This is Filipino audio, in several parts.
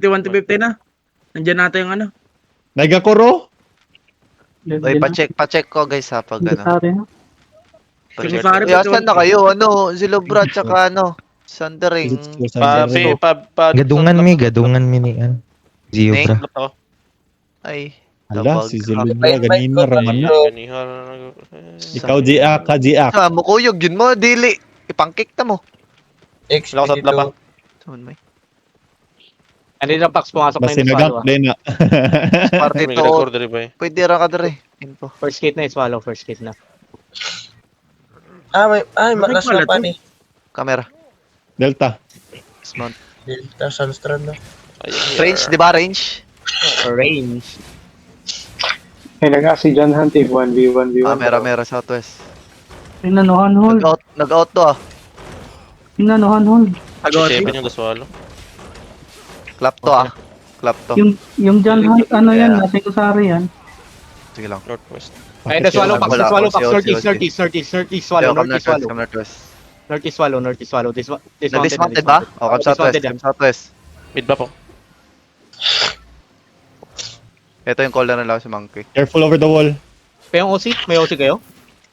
51 to 50 na. Nandiyan natin yung ano. Nagakuro? Oy, pa-check ko guys ha pag ano. Sige, sorry, Uy, asan na kayo? Ano, si Lobra tsaka ano, Sandering. Gadungan mi ni an. Zio Nick? bra. Ay, Ala, tabag. si Zilubra, ganina raman na. Ikaw, G.A. ka, G.A. Ah, mukuyog yun mo, dili. Ipangkik ta mo. Expedito. Saan may? Ano yung Pax pumasok na Basta yung nagang swallow? play na. Party to. Pwede ra ka dere. Info. First kit na yung swallow, first kit na. Last na pa ni. Camera. Delta. Smart. Delta Sunstrand na. Range, di ba range? Range. Kaya nga si John Hunt eh, 1v1v1. Mera, southwest. Inanuhan hold. Nag-out to ah. Inanuhan hold. Agoti. Clap to ah. Clap to. Yung John Hunt, ano yan, Yeah. nasa Kusari yan. Sige lang. Ay, na swallow, Pax, Wala, na swallow, Pax, OC. northeast, swallow, Yo, come northeast, northwest, swallow. come northwest. Northeast, swallow. Nag-dismounted ba? O, come southwest, come southwest. Mid ba po? Ito yung call na nila si Monkey. Careful over the wall. Kaya yung OC? May OC kayo?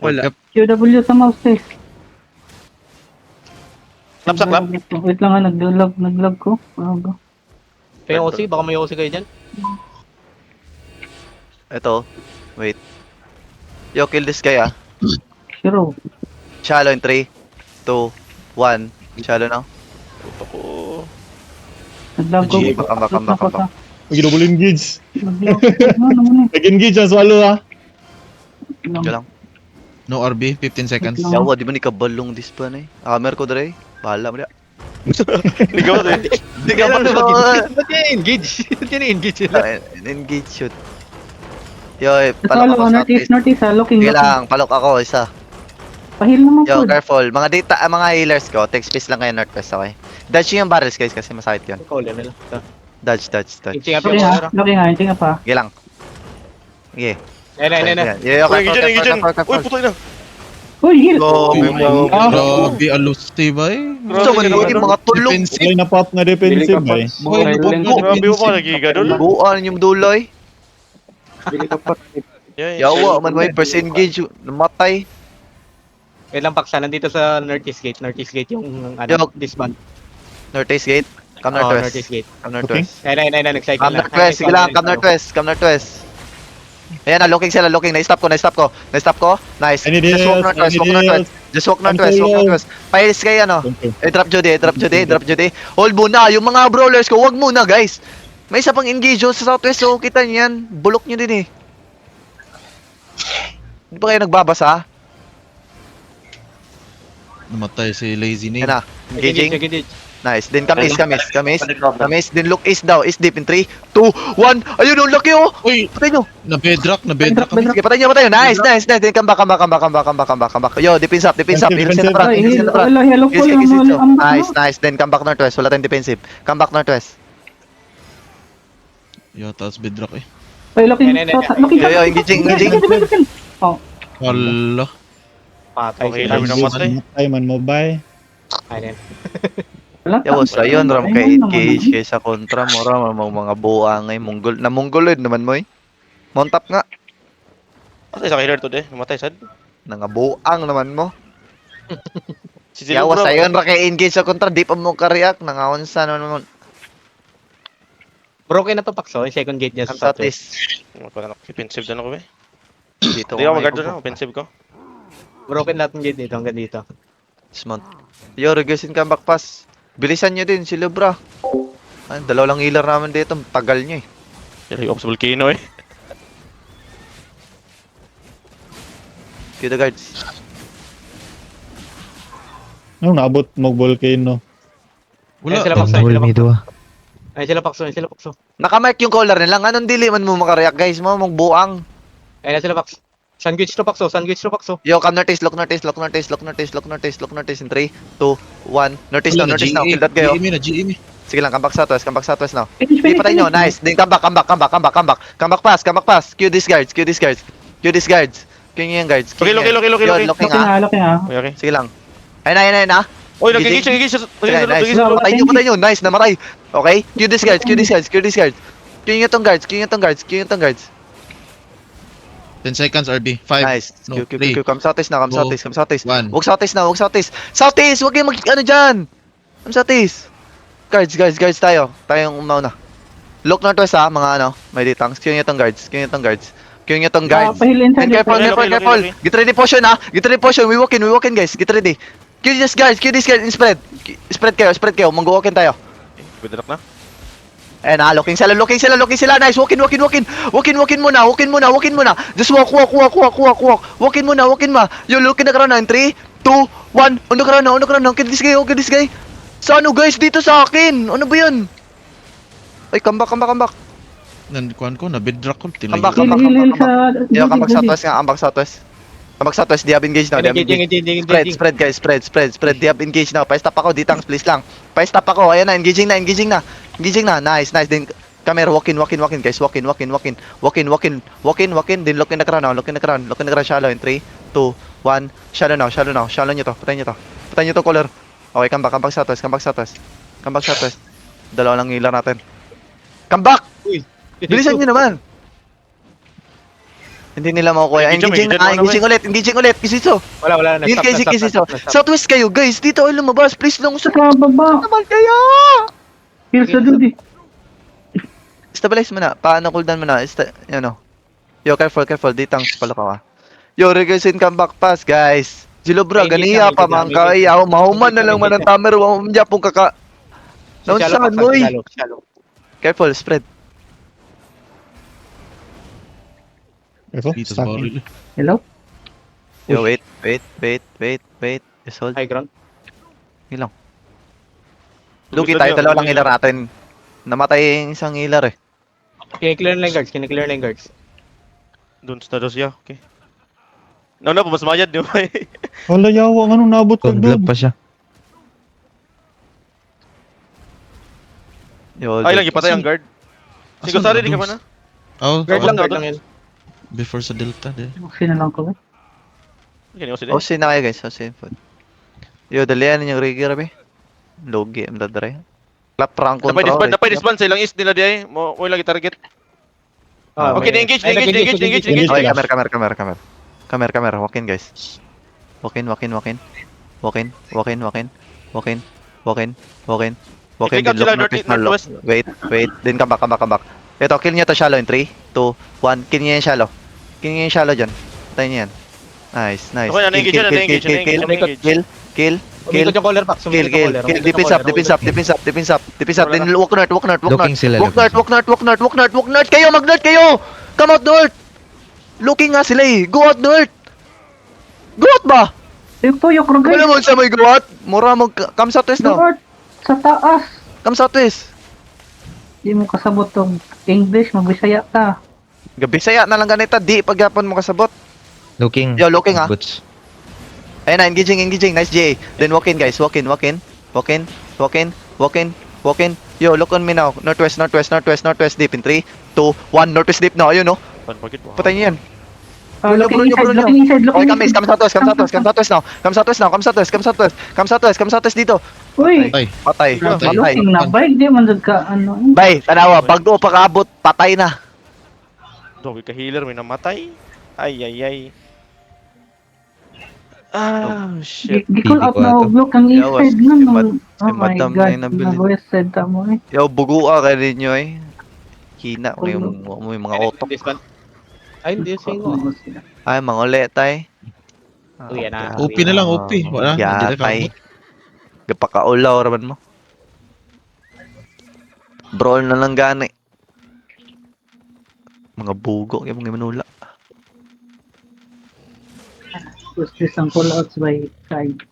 Wala. QW sa mouse eh. Clap sa clap. Wait lang nga, nag-lag ko. Kaya yung OC? Baka may OC kayo dyan? Ito. Wait. Yo, kill this guy ah. Sure. Shallow in 3, 2, 1. Shallow now. Nag-lag ko. Come back. Mag-double engage. Nag-lag. Ano naman eh. Nag-engage ang swallow ha. Ito lang. No RB, 15 seconds. Yawa, di ba ni kabalong dispa na eh. Hammer ko dere. Bahala mo niya. Hindi ka ba din? Di ka ba Ba't yan engage? Ba't yan engage? Engage shoot. Yo, Swallow, northeast, looking. Sige lang, palok ako isa. Pahil naman Yo, po. careful. Mga healers ko, take space lang kayo northwest, okay? Dodge yung barrels guys kasi masakit yun. Call yan nila. Dodge. Inching up Looking yung nga, hindi nga pa. Sige lang. Sige. Ayun. Yo, Uy, engage dyan. Uy, putay na. Uy, heal! Oh, Grabe, alusti ba eh? Gusto mo yung mga tulog. Play na pop na defensive eh. Grabe mo pa, nagigadol. Buuan yung duloy. Bili ka pa. Yawa, man may first engage. Namatay. Wait lang, Pax, nandito sa northeast gate. Northeast gate yung Yo. disband. Northeast gate. Come Oh, northwest. northeast gate. Come northwest. Ayun, nag-cycle Come na. northwest. Sige lang, come northwest. Ayan na, looking sila. Na-stop ko. Nice. I need Just walk heals. northwest. Pailis kayo ano. Drop Judy. Hold muna, yung mga brawlers ko, wag muna guys. May isa pang engage sa southwest, so kita niyan. Bulok nyo din eh. Hindi ba kayo nagbabasa? Namatay si Lazy Yan Name. na, engaging. Engage. Nice. Then come east. Then look east daw. East deep in 3, 2, 1. Ayun, ang laki oh. Uy, Patay nyo. na-bedrock. Okay, patay nyo. Nice. Then come back. Yo, defense up. Heals in the front. Hello po lang. Nice. Then come back northwest. Wala tayong defensive. Come back northwest. Yo, taas bedrock eh. Ay, looking. Yo, engaging. Oh, Hala. Patay Okay, sila. lang namatay. Ay man mobile. Ayun. wala. Yawa sa yun, ram kay engage kaysa kontra mo ram mga buang ay mongoloid naman mo eh. Mount up nga. Patay sa killer today. Namatay sad. Nangabuang naman mo. Si Yawa Zilubra. sa yun, ra kay engage sa kontra, di pa mo ka-react, nangaunsa naman. Broken na to, Pax, oh. Yung second gate niya Ang sa southeast. Offensive na ako eh. Dito Hindi ako mag-guard doon. Offensive ko. Broken lahat ng gate dito, hanggang dito. Smart. Yo, regasin ka back pass. Bilisan nyo din, si Lubra. Ay, dalaw lang healer naman dito, tagal nyo eh. Yung off sa volcano eh. Cue the guards. Ano naabot mo volcano? Ayun sila, Wala. Pax, ayun sila, Pax. Nakamark yung collar nila, anong dili man mo makareact guys mo, mong buang. Ayun na sila, Pax. Sandwich to, Pax, oh. Yo, come northeast, look northeast in 3, 2, 1. Northeast now, kill that guy oh. GM na, GM. Sige lang, come back southwest now. Hindi patay nyo, nice. Then come back. Come back pass. Cue these guards. Cue nyo yung guards. Okay. Yo, looking ha. Okay. Sige lang. Ayun na. Oy, nag-engage, nag-engage. Sige, nice. Nag-engage. Patay nyo. Nice, namatay. Okay, Q discards. Q nyo tong guards. 10 seconds, RB. 5. Nice. No, Q. three, Come southeast na. one. Huwag southeast na. Southeast! Huwag kayong ano dyan! Come southeast. Guards tayo. Tayong umauna. Look northwest ha, mga ano. May ditangs. Q nyo tong guards. Pahilin And careful. Okay. Get ready potion ha. We walk in guys. Get ready. Q this guards. Spread. Spread kayo. Mag-walk-in tayo. Good luck na. Eh na, looking sila. Nice. Walk in muna. Just walk. Walk in muna. Yo, looking na karon na. 3, 2, 1. Uno karon na. Kill this guy. Sa ano guys? Dito sa akin. Ano ba yun? Ay, come back. Kuhan ko, na-bedrock ko. Come back. Hil sa... Yo, come back southwest. They have engaged now. Spread guys. Spread. They have engaged now. Pa-stop ako. Ditangs, please lang. Pa-stop ako. Ayan na. Engaging na. Nice. Then, come here. Walk in, guys. Walk in. Then, look in the crown now. Shallow in 3, 2, 1. Shallow now. Shallow nyo to. Patayin nyo to, caller. Okay, come back southwest. Dalawa lang healer natin. Come back! Bilisan nyo naman! Hindi nila makukuha. Engaging ulit. Kisiso. Wala na. Heal kay Kisiso. Southwest kayo, guys. Dito ay lumabas. Please lang. Sa Baba. naman kaya! Hil sa dude. Stabilize mo na. Paano cooldown mo na? Yo, careful. Ditang pala ka. Yo, regressive comeback pass, guys. Zilobra, ganiya pa man kaya. Mahuman na lang man ang tamer. Wamamdya pong kaka... Naunsahan mo eh. Careful, spread. Ito, Dito sa stacking. barrel. Hello? Yo, wait. Just hold. High ground. Hilang. Lugi tayo, dalawa lang healer natin. Namatay yung isang healer eh. Kiniklear na yung guards. Doon na daw siya. Okay. No, mas mayad di ba? Wala yawa, anong nabot ka doon? pa siya. Yo, Ay lang, ipatay ang guard. Sige, Asan sorry, na, di ka Dums? ba na? Oh, Guard Tama. lang yun. before sa Delta din. Sino lang ko? Ganyan ko sila. Osin na kayo guys, Osin food. Yo, dalihan ninyong rigger be. Logi, am dadre. Clap rank control. Napay disband sa ilang east nila di ay. Mo lang i-target. Okay, na-engage. Okay, camera. Walk in guys. Walk in. I-pick up sila northwest. Wait. Then come back. Ito, kill nyo to shallow in 3, 2, 1. Kill nyo yung shallow dyan. Patayin nyo yan. Nice. Okay, na-engage. Kill. Umikot yung collar pack. Kill. Defense up. Then walk north. Looking sila, Walk north. Kayo, mag-north kayo! Come out north! Looking nga sila eh. Go out north! Go out ba? Yung tuyok ro guys. Wala mo siya may go out. Mura mo. Come southwest now. Lord, sa taas. Come southwest. Di mo kasabot tong English, magbisaya ka. Gabi saya na lang ganito. Di pagyapon mo kasabot. Looking. Yo, looking ha. Boots. Ayun na, engaging. Nice GA. Then walk in guys. Walk in. Yo, look on me now. Northwest deep in 3, 2, 1. Northwest deep now. Ayun no. Patay niyo yan. Looking inside. Okay, come southwest dito. Uy, Ay, Patay. looking na ba? Hindi man dyan ka, ano. Bay, tanawa, bago pa kaabot, patay na. Dogi ka healer, may namatay. Ay. Shit. Gikul out na block ang east Yawas, side na. si Oh my Madam na god, yung nabili. nag-west side tamo eh. Yo, bugo ka ninyo eh. Hina ko yung mga otok. Disband. Ay, hindi yung singo. Ay, mga ulit tay. Uy, yan na. OP na lang, OP. Wala, hindi na Yatay. kamot. Gapakaulaw raman mo. Brawl na lang gani. Mga bugo, yung mga manula. Gusto isang call outs by side.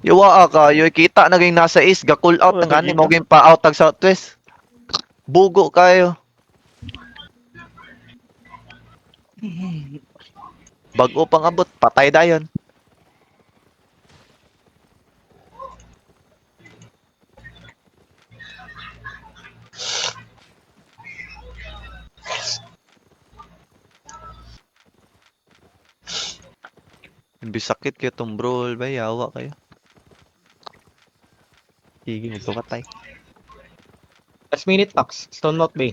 Yawa ka, yung kita naging nasa east, ga-cool out ng gani, mo pa out tag southwest. Bugo kayo. Bago pang abot, patay dayon. Imbis sakit kayo tong brawl ba, yawa kayo. Sige, magpapatay. Last minute Pax, Stone Mount Bay.